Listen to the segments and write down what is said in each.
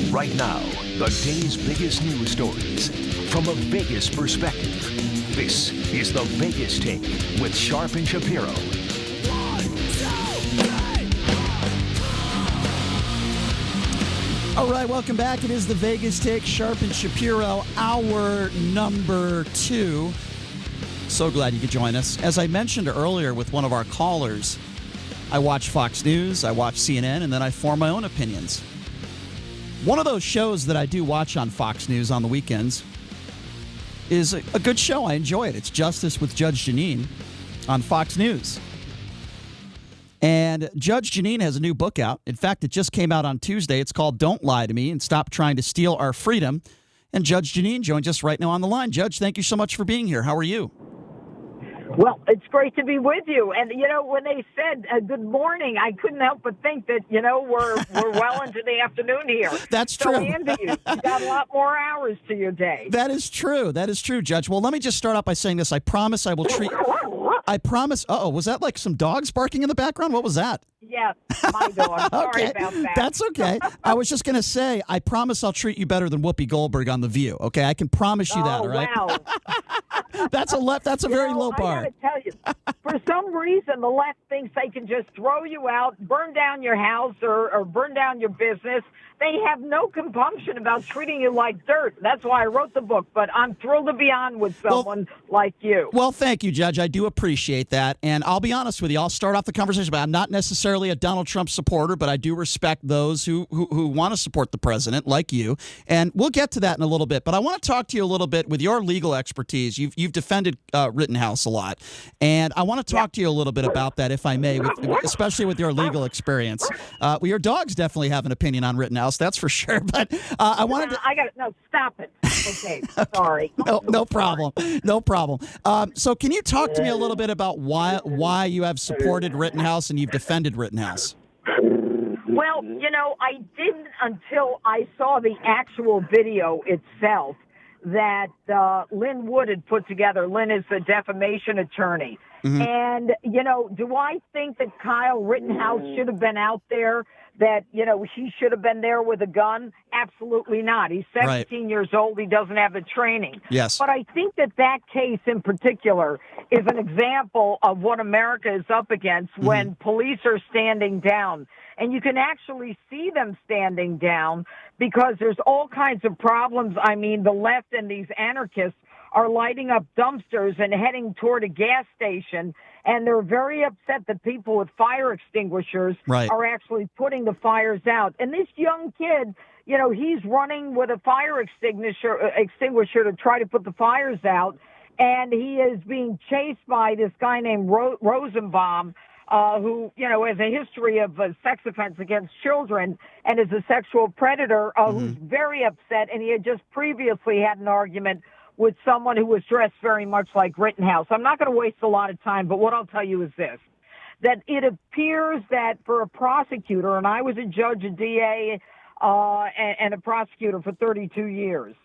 Right now, the day's biggest news stories from a Vegas perspective. This is the Vegas Take with Sharp and Shapiro. All right, welcome back. It is the Vegas Take, Sharp and Shapiro, hour number 2. So glad you could join us. As I mentioned earlier with one of our callers, I watch Fox News, I watch CNN, and then I form my own opinions. One of those shows that I do watch on Fox News on the weekends is a good show. I enjoy it. It's Justice with Judge Jeanine on Fox News. And Judge Jeanine has a new book out. In fact, it just came out on Tuesday. It's called Don't Lie to Me and Stop Trying to Steal Our Freedom. And Judge Jeanine joins us right now on the line. Judge, thank you so much for being here. How are you? Well, it's great to be with you. And, when they said good morning, I couldn't help but think that, we're well into the afternoon here. That's true. So, Andy, you got a lot more hours to your day. That is true. That is true, Judge. Well, let me just start out by saying this. I promise I will treat... I promise... Uh-oh, was that like some dogs barking in the background? What was that? Yeah, my dog. Sorry about that. That's okay. I was just going to say, I promise I'll treat you better than Whoopi Goldberg on The View, okay? I can promise you that, all right? Wow. That's a very low bar. I got to tell you, for some reason, the left thinks they can just throw you out, burn down your house, or burn down your business. They have no compunction about treating you like dirt. That's why I wrote the book, but I'm thrilled to be on with someone like you. Well, thank you, Judge. I do appreciate that. And I'll be honest with you. I'll start off the conversation, but I'm not necessarily a Donald Trump supporter, but I do respect those who want to support the president, like you. And we'll get to that in a little bit. But I want to talk to you a little bit with your legal expertise. You've defended Rittenhouse a lot. And I want to talk to you a little bit about that, if I may, especially with your legal experience. Well, your dogs definitely have an opinion on Rittenhouse. That's for sure. But I wanted to... No, stop it. Okay, sorry. No problem. No problem. So can you talk to me a little bit about why you have supported Rittenhouse and you've defended Rittenhouse? Well, I didn't until I saw the actual video itself that Lynn Wood had put together. Lynn is the defamation attorney. Mm-hmm. And, do I think that Kyle Rittenhouse should have been out there, that, he should have been there with a gun? Absolutely not. He's 17 years old. He doesn't have the training. Yes. But I think that case in particular is an example of what America is up against when police are standing down. And you can actually see them standing down because there's all kinds of problems. I mean, the left and these anarchists are lighting up dumpsters and heading toward a gas station, and they're very upset that people with fire extinguishers are actually putting the fires out. And this young kid, he's running with a fire extinguisher to try to put the fires out, and he is being chased by this guy named Rosenbaum, who, has a history of sex offense against children and is a sexual predator, who's very upset, and he had just previously had an argument with someone who was dressed very much like Rittenhouse. I'm not going to waste a lot of time, but what I'll tell you is this, that it appears that for a prosecutor, and I was a judge, a DA, and a prosecutor for 32 years.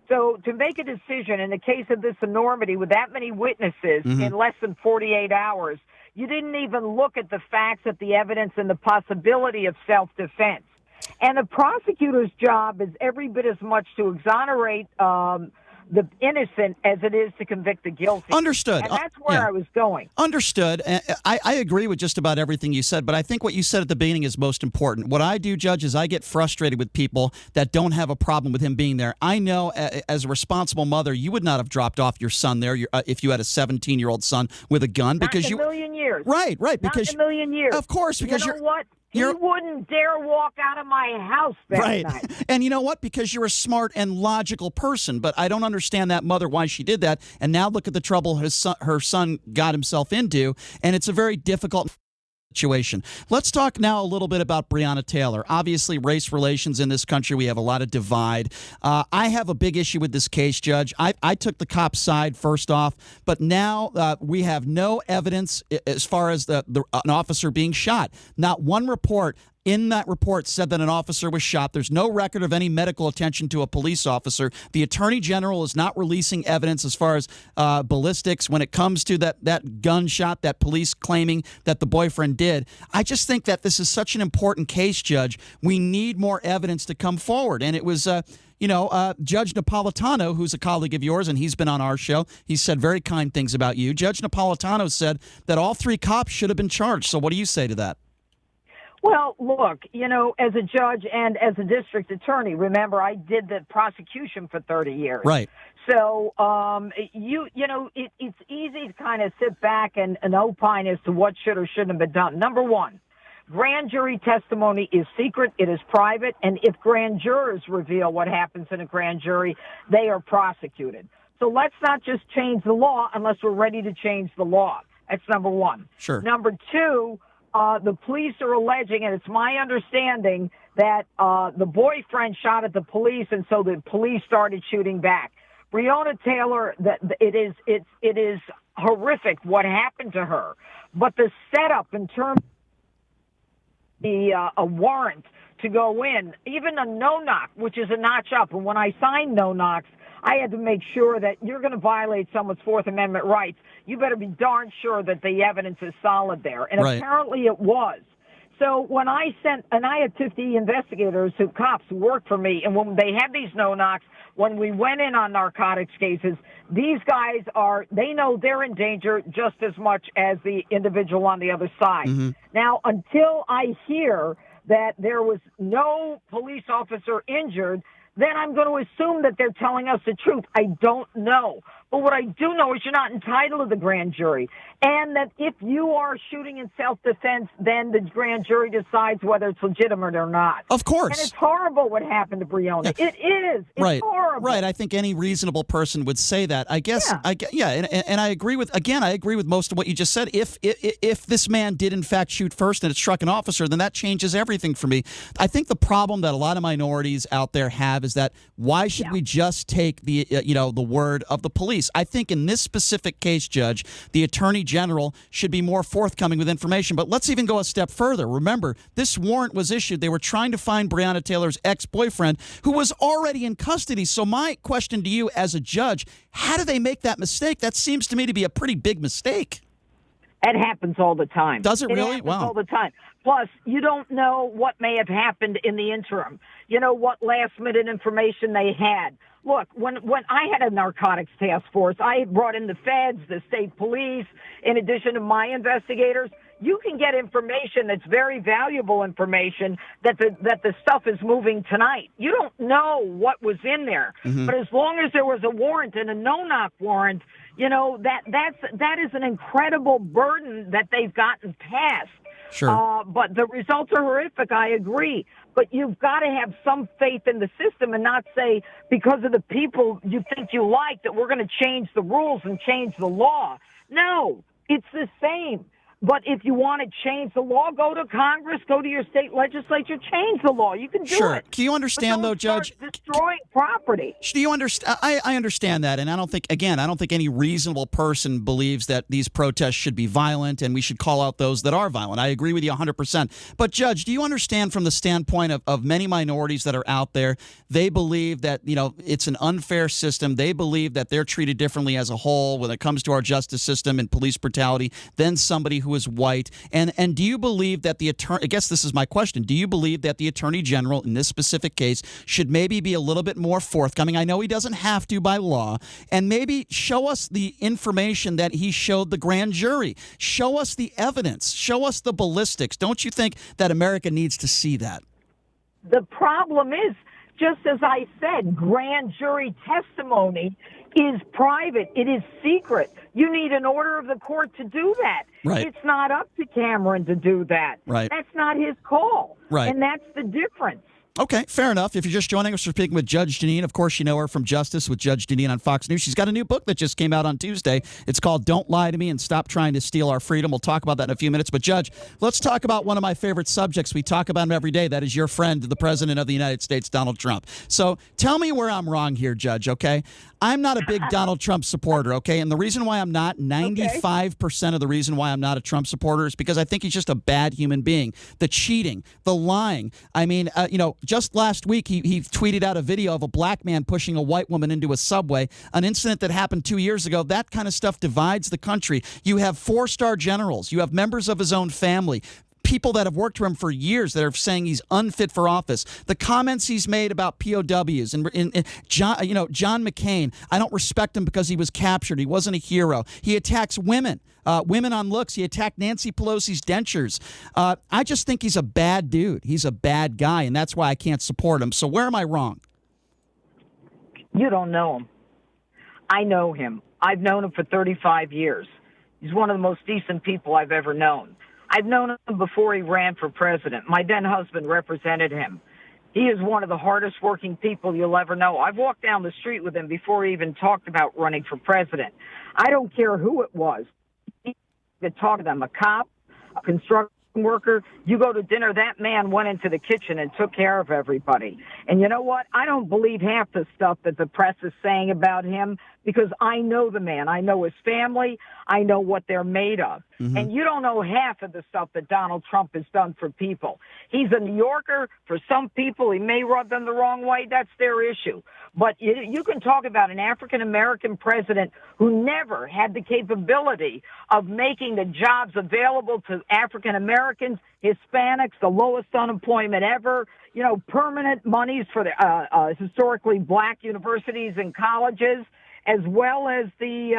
So to make a decision in the case of this enormity with that many witnesses in less than 48 hours, you didn't even look at the facts, at the evidence, and the possibility of self-defense. And the prosecutor's job is every bit as much to exonerate the innocent as it is to convict the guilty. Understood. And that's where I was going. Understood. I agree with just about everything you said, but I think what you said at the beginning is most important. What I do, Judge, is I get frustrated with people that don't have a problem with him being there. I know as a responsible mother, you would not have dropped off your son there if you had a 17-year-old son with a gun. Not in a million years. Right. Not in a million years. Of course, because you know what? He wouldn't dare walk out of my house that night. And you know what? Because you're a smart and logical person. But I don't understand that mother, why she did that. And now look at the trouble her son got himself into. And it's a very difficult situation. Let's talk now a little bit about Breonna Taylor. Obviously, race relations in this country, we have a lot of divide. I have a big issue with this case, Judge. I took the cop's side first off, but now we have no evidence as far as an officer being shot. Not one report. in that report said that an officer was shot. There's no record of any medical attention to a police officer. The Attorney General is not releasing evidence as far as ballistics when it comes to that gunshot that police claiming that the boyfriend did. I just think that this is such an important case, Judge. We need more evidence to come forward. And it was Judge Napolitano, who's a colleague of yours, and he's been on our show. He said very kind things about you. Judge Napolitano said that all 3 cops should have been charged. So what do you say to that? Well, look, as a judge and as a district attorney, remember, I did the prosecution for 30 years. Right. So, it's easy to kind of sit back and opine as to what should or shouldn't have been done. Number one, grand jury testimony is secret. It is private. And if grand jurors reveal what happens in a grand jury, they are prosecuted. So let's not just change the law unless we're ready to change the law. That's number one. Sure. Number two, the police are alleging, and it's my understanding, that the boyfriend shot at the police, and so the police started shooting back. Breonna Taylor, that it is horrific what happened to her, but the setup in terms of a warrant to go in, even a no-knock, which is a notch up, and when I signed no-knocks, I had to make sure that you're going to violate someone's Fourth Amendment rights. You better be darn sure that the evidence is solid there. And right. Apparently it was. So when I had 50 investigators, cops who worked for me, and when they had these no-knocks, when we went in on narcotics cases, these guys they know they're in danger just as much as the individual on the other side. Mm-hmm. Now, until I hear that there was no police officer injured, then I'm going to assume that they're telling us the truth. I don't know. But what I do know is you're not entitled to the grand jury. And that if you are shooting in self-defense, then the grand jury decides whether it's legitimate or not. Of course. And it's horrible what happened to Breonna. Yeah. It is. It's right. horrible. Right. I think any reasonable person would say that. I guess. Yeah. And I agree with most of what you just said. If this man did in fact shoot first and it struck an officer, then that changes everything for me. I think the problem that a lot of minorities out there have is that why should we just take the word of the police? I think in this specific case, Judge, the Attorney General should be more forthcoming with information. But let's even go a step further. Remember, this warrant was issued. They were trying to find Breonna Taylor's ex-boyfriend, who was already in custody. So my question to you as a judge, how do they make that mistake? That seems to me to be a pretty big mistake. It happens all the time. Does it really? Happens all the time. Plus, you don't know what may have happened in the interim. You know what last-minute information they had. Look, when I had a narcotics task force, I brought in the feds, the state police, in addition to my investigators. You can get information that's very valuable information that the stuff is moving tonight. You don't know what was in there. Mm-hmm. But as long as there was a warrant and a no-knock warrant, that is an incredible burden that they've gotten past. Sure. But the results are horrific, I agree. But you've got to have some faith in the system and not say, because of the people you think you like, that we're going to change the rules and change the law. No, it's the same. But if you want to change the law, go to Congress, go to your state legislature, change the law. You can do it. Can you understand, though, Judge? Destroying property. Do you understand? I understand that, and I don't think any reasonable person believes that these protests should be violent, and we should call out those that are violent. I agree with you 100%. But, Judge, do you understand from the standpoint of many minorities that are out there, they believe that, it's an unfair system. They believe that they're treated differently as a whole when it comes to our justice system and police brutality than somebody who is white. And do you believe that the attorney, I guess this is my question, do you believe that the Attorney General in this specific case should maybe be a little bit more forthcoming? I know he doesn't have to by law, and maybe show us the information that he showed the grand jury. Show us the evidence. Show us the ballistics. Don't you think that America needs to see that? The problem is, just as I said, grand jury testimony is private. It is secret. You need an order of the court to do that. Right. It's not up to Cameron to do that. Right. That's not his call. Right. And that's the difference. Okay, fair enough. If you're just joining us, we're speaking with Judge Jeanine. Of course, you know her from Justice with Judge Jeanine on Fox News. She's got a new book that just came out on Tuesday. It's called Don't Lie to Me and Stop Trying to Steal Our Freedom. We'll talk about that in a few minutes. But, Judge, let's talk about one of my favorite subjects. We talk about him every day. That is your friend, the President of the United States, Donald Trump. So tell me where I'm wrong here, Judge, okay? I'm not a big Donald Trump supporter, okay? And the reason why I'm not, 95% of the reason why I'm not a Trump supporter is because I think he's just a bad human being. The cheating, the lying. I mean, just last week he tweeted out a video of a black man pushing a white woman into a subway, an incident that happened 2 years ago. That kind of stuff divides the country. You have 4-star generals. You have members of his own family, people that have worked for him for years that are saying he's unfit for office. The comments he's made about POWs and John McCain, I don't respect him because he was captured. He wasn't a hero. He attacks women. Women on looks. He attacked Nancy Pelosi's dentures. I just think he's a bad dude. He's a bad guy, and that's why I can't support him. So where am I wrong? You don't know him. I know him. I've known him for 35 years. He's one of the most decent people I've ever known. I've known him before he ran for president. My then husband represented him. He is one of the hardest working people you'll ever know. I've walked down the street with him before he even talked about running for president. I don't care who it was. He could talk to them, a cop, a construction worker. You go to dinner, that man went into the kitchen and took care of everybody. And you know what? I don't believe half the stuff that the press is saying about him because I know the man. I know his family. I know what they're made of. Mm-hmm. And you don't know half of the stuff that Donald Trump has done for people. He's a New Yorker. For some people, he may rub them the wrong way. That's their issue. But you can talk about an African-American president who never had the capability of making the jobs available to African-Americans, Hispanics, the lowest unemployment ever, permanent monies for the historically black universities and colleges, as well as the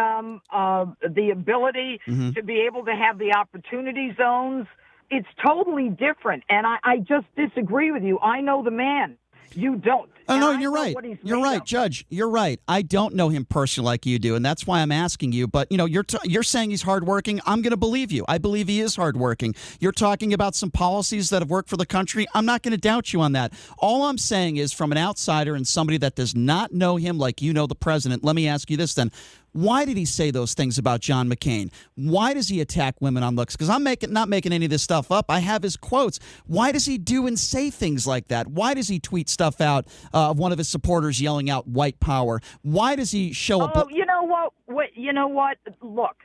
ability to be able to have the opportunity zones. It's totally different, and I just disagree with you. I know the man. You don't. Oh, no, you're right. You're right, Judge. You're right. I don't know him personally like you do, and that's why I'm asking you. But, you're saying he's hardworking. I'm going to believe you. I believe he is hardworking. You're talking about some policies that have worked for the country. I'm not going to doubt you on that. All I'm saying is from an outsider and somebody that does not know him like you know the president, let me ask you this then. Why did he say those things about John McCain? Why does he attack women on looks? Because I'm not making any of this stuff up. I have his quotes. Why does he do and say things like that? Why does he tweet stuff out of one of his supporters yelling out white power? Why does he show up? Oh, you know what? Look,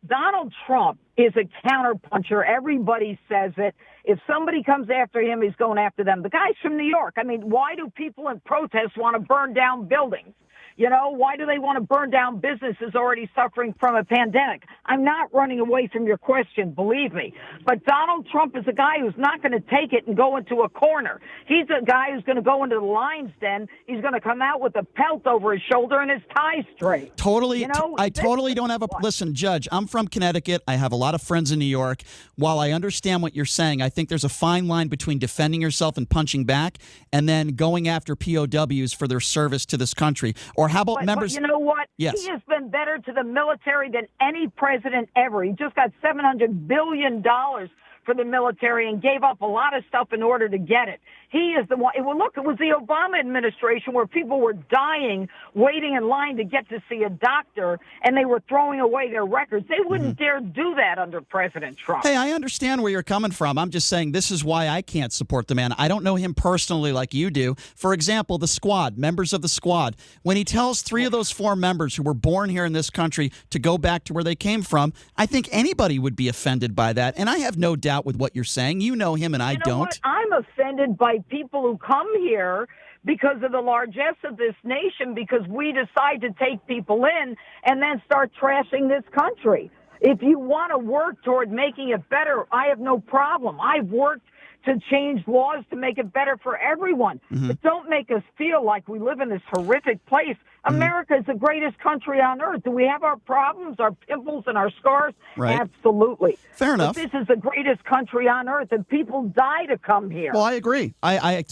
Donald Trump is a counterpuncher. Everybody says it. If somebody comes after him, he's going after them. The guy's from New York. I mean, why do people in protest want to burn down buildings? Why do they want to burn down businesses already suffering from a pandemic? I'm not running away from your question, believe me. But Donald Trump is a guy who's not going to take it and go into a corner. He's a guy who's going to go into the lion's den. He's going to come out with a pelt over his shoulder and his tie straight. Totally. I totally don't have a... Listen, Judge, I'm from Connecticut. I have a lot of friends in New York. While I understand what you're saying, I think there's a fine line between defending yourself and punching back and then going after POWs for their service to this country. Or how about members? But you know what? Yes. He has been better to the military than any president ever. He just got $700 billion for the military and gave up a lot of stuff in order to get it. He is the one. Well, look, it was the Obama administration where people were dying, waiting in line to get to see a doctor, and they were throwing away their records. They wouldn't dare do that under President Trump. Hey, I understand where you're coming from. I'm just saying this is why I can't support the man. I don't know him personally like you do. For example, the squad, members of the squad, when he tells 3 of those 4 members who were born here in this country to go back to where they came from, I think anybody would be offended by that. And I have no doubt with what you're saying. You know him and I don't. What? I'm offended by people who come here because of the largesse of this nation, because we decide to take people in and then start trashing this country. If you want to work toward making it better, I have no problem. I've worked to change laws to make it better for everyone. But don't make us feel like we live in this horrific place. America is the greatest country on earth. Do we have our problems, our pimples, and our scars? Right. Absolutely. Fair enough. But this is the greatest country on earth, and people die to come here. Well, I agree. I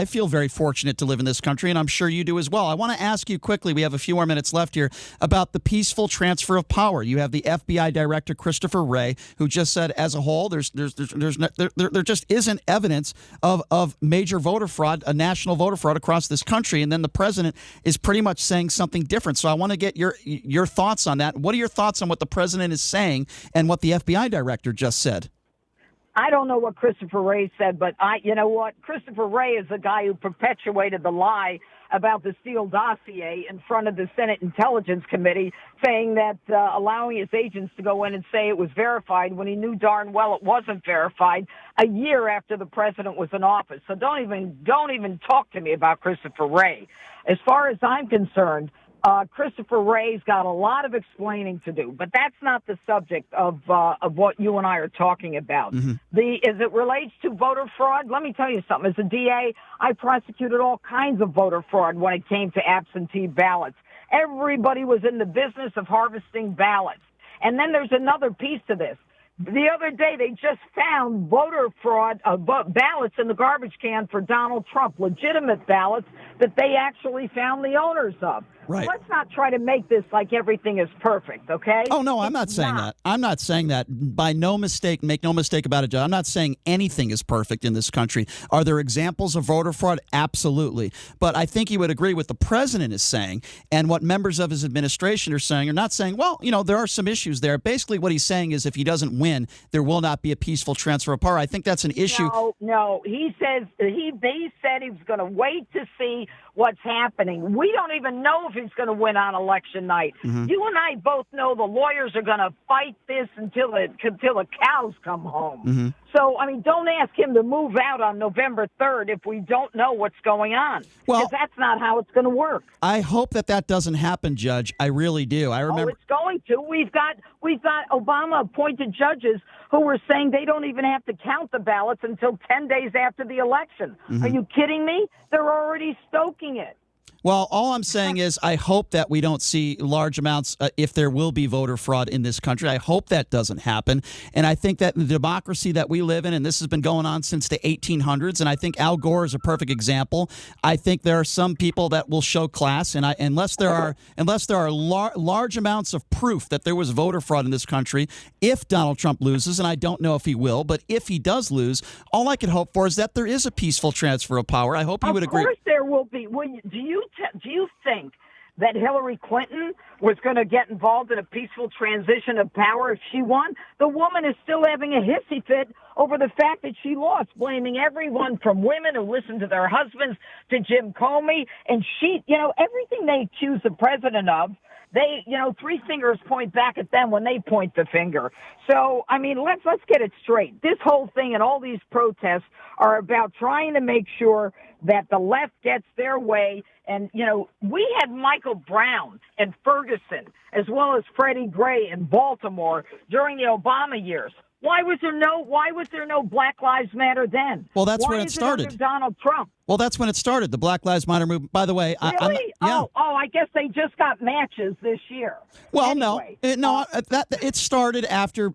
feel very fortunate to live in this country, and I'm sure you do as well. I want to ask you quickly, we have a few more minutes left here, about the peaceful transfer of power. You have the FBI Director Christopher Wray, who just said, as a whole, there just isn't evidence of major voter fraud, a national voter fraud across this country, and then the president is pretty much saying something different. So I want to get your thoughts on that. What are your thoughts on what the president is saying and what the FBI director just said? I don't know what Christopher Wray said, but you know what? Christopher Wray is the guy who perpetuated the lie about the Steele dossier in front of the Senate Intelligence Committee, saying that allowing his agents to go in and say it was verified when he knew darn well it wasn't verified a year after the president was in office. So don't even talk to me about Christopher Wray. As far as I'm concerned, Christopher Wray's got a lot of explaining to do, but that's not the subject of what you and I are talking about. Mm-hmm. As it relates to voter fraud, let me tell you something. As a DA, I prosecuted all kinds of voter fraud when it came to absentee ballots. Everybody was in the business of harvesting ballots. And then there's another piece to this. The other day, they just found voter fraud ballots in the garbage can for Donald Trump, legitimate ballots that they actually found the owners of. Right. Let's not try to make this like everything is perfect, okay? Oh, no, I'm not saying that. I'm not saying that. By no mistake, make no mistake about it, Joe. I'm not saying anything is perfect in this country. Are there examples of voter fraud? Absolutely. But I think he would agree with the president is saying and what members of his administration are saying. Are not saying, well, there are some issues there. Basically, what he's saying is if he doesn't win, there will not be a peaceful transfer of power. I think that's an issue. No. He says they said he was going to wait to see what's happening. We don't even know if he's going to win on election night. Mm-hmm. You and I both know the lawyers are going to fight this until the cows come home. Mm-hmm. So, don't ask him to move out on November 3rd if we don't know what's going on. Well, because that's not how it's going to work. I hope that doesn't happen, Judge. I really do. I remember. Oh, it's going to. We've got Obama-appointed judges who were saying they don't even have to count the ballots until 10 days after the election. Mm-hmm. Are you kidding me? They're already stoking it. Well, all I'm saying is I hope that we don't see large amounts if there will be voter fraud in this country. I hope that doesn't happen. And I think that the democracy that we live in, and this has been going on since the 1800s, and I think Al Gore is a perfect example. I think there are some people that will show class, and unless there are large amounts of proof that there was voter fraud in this country, if Donald Trump loses, and I don't know if he will, but if he does lose, all I can hope for is that there is a peaceful transfer of power. I hope you would agree. Of course there will be. Do you think that Hillary Clinton was going to get involved in a peaceful transition of power if she won? The woman is still having a hissy fit over the fact that she lost, blaming everyone from women who listen to their husbands to Jim Comey. And she, everything they accuse the president of, they, three fingers point back at them when they point the finger. So, let's get it straight. This whole thing and all these protests are about trying to make sure that the left gets their way. And, we had Michael Brown and Ferguson, as well as Freddie Gray in Baltimore during the Obama years. Why was there no Black Lives Matter then? Well, that's when it started. Under Donald Trump. Well, that's when it started, the Black Lives Matter movement. By the way, really? I guess they just got matches this year. Well, anyway, it started after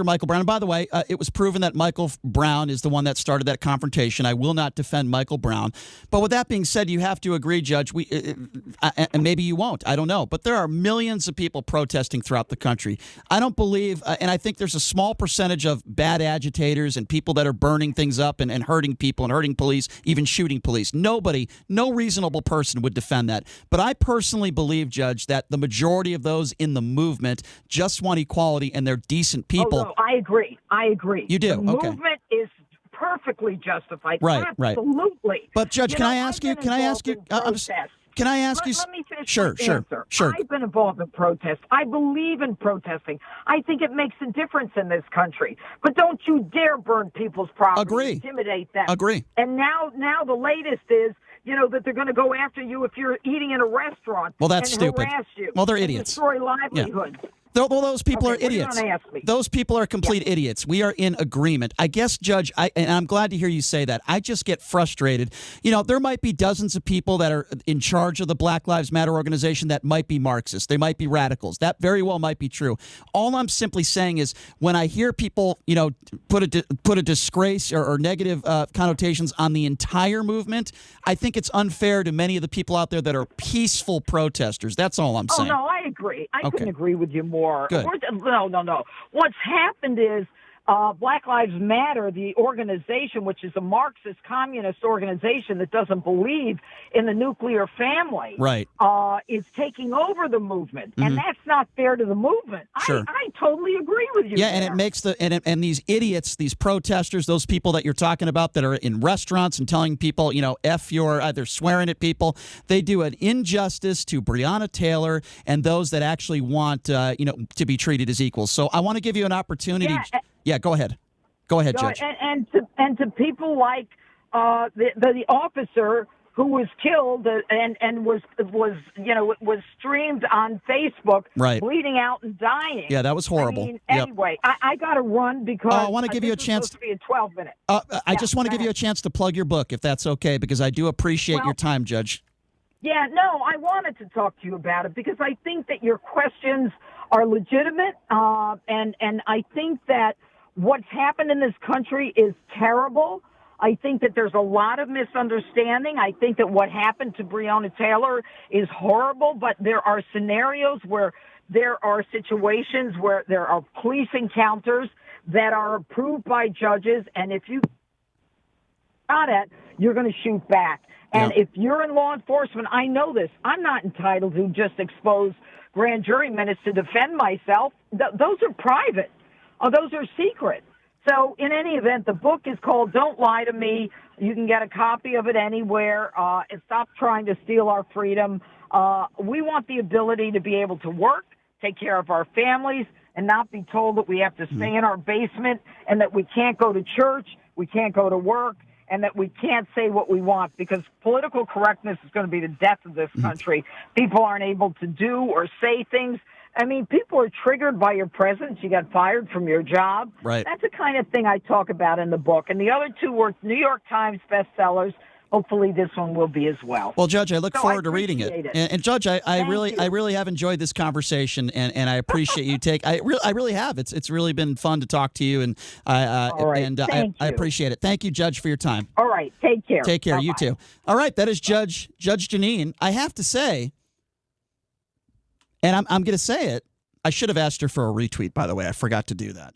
Michael Brown. And by the way, it was proven that Michael Brown is the one that started that confrontation. I will not defend Michael Brown. But with that being said, you have to agree, Judge. And maybe you won't. I don't know. But there are millions of people protesting throughout the country. I don't believe, and I think there's a small percentage of bad agitators and people that are burning things up and hurting people and hurting police, even shooting police. No reasonable person would defend that. But I personally believe, Judge, that the majority of those in the movement just want equality and they're decent people. Oh, no, I agree. You do? The movement is perfectly justified. Right. Absolutely. But, Judge, can I ask you? Can I ask you? Can I ask you? Let me finish Sure. I've been involved in protests. I believe in protesting. I think it makes a difference in this country. But don't you dare burn people's property. Agree. Intimidate them. Agree. And now the latest is, that they're going to go after you if you're eating in a restaurant. Well, that's and stupid. Harass you. Well, they're idiots. Destroy livelihoods. Yeah. Those people Okay, are idiots. what are you gonna ask me? Those people are complete idiots. We are in agreement. I guess, Judge, and I'm glad to hear you say that. I just get frustrated. You know, there might be dozens of people that are in charge of the Black Lives Matter organization that might be Marxists. They might be radicals. That very well might be true. All I'm simply saying is when I hear people, you know, put a disgrace or negative connotations on the entire movement, I think it's unfair to many of the people out there that are peaceful protesters. That's all I'm saying. Oh, no, I agree. I Okay. couldn't agree with you more. Good. No. What's happened is Black Lives Matter, the organization, which is a Marxist communist organization that doesn't believe in the nuclear family, Right. is taking over the movement. And that's not fair to the movement. Sure. I totally agree with you. Yeah, there. and it makes and these idiots, these protesters, those people that you're talking about that are in restaurants and telling people, you know, F your, they're swearing at people. They do an injustice to Breonna Taylor and those that actually want, you know, to be treated as equals. So I want to give you an opportunity. Yeah, go ahead. Go ahead, Judge. And to people like the officer who was killed and was streamed on Facebook, Right. bleeding out and dying. Yeah, that was horrible. I mean, Yep. anyway, I got to run because I want to give you a this is chance. supposed to be a 12 minute. I just want to give you a chance to plug your book, if that's okay, because I do appreciate your time, Judge. Yeah, no, I wanted to talk to you about it because I think that your questions are legitimate, and I think that what's happened in this country is terrible. I think that there's a lot of misunderstanding. I think that what happened to Breonna Taylor is horrible, but there are scenarios where there are situations where there are police encounters that are approved by judges, and if you got it, you're going to shoot back. And if you're in law enforcement, I know this. I'm not entitled to just expose grand jury minutes to defend myself. Those are private. Those are secret. So in any event, the book is called Don't Lie to Me. You can get a copy of it anywhere. And stop trying to steal our freedom. We want the ability to be able to work, take care of our families, and not be told that we have to stay in our basement and that we can't go to church, we can't go to work, and that we can't say what we want, because political correctness is going to be the death of this country. People aren't able to do or say things. I mean, people are triggered by your presence. You got fired from your job. Right. That's the kind of thing I talk about in the book. And the other two were New York Times bestsellers. Hopefully this one will be as well. Well, Judge, I look forward to reading it. And Judge, I really have enjoyed this conversation, and I appreciate you I really have. It's really been fun to talk to you, and I appreciate it. Thank you, Judge, for your time. All right, take care. Take care. Bye-bye. You too. All right, that is Judge Jeanine. I have to say, and I'm going to say it. I should have asked her for a retweet, by the way. I forgot to do that.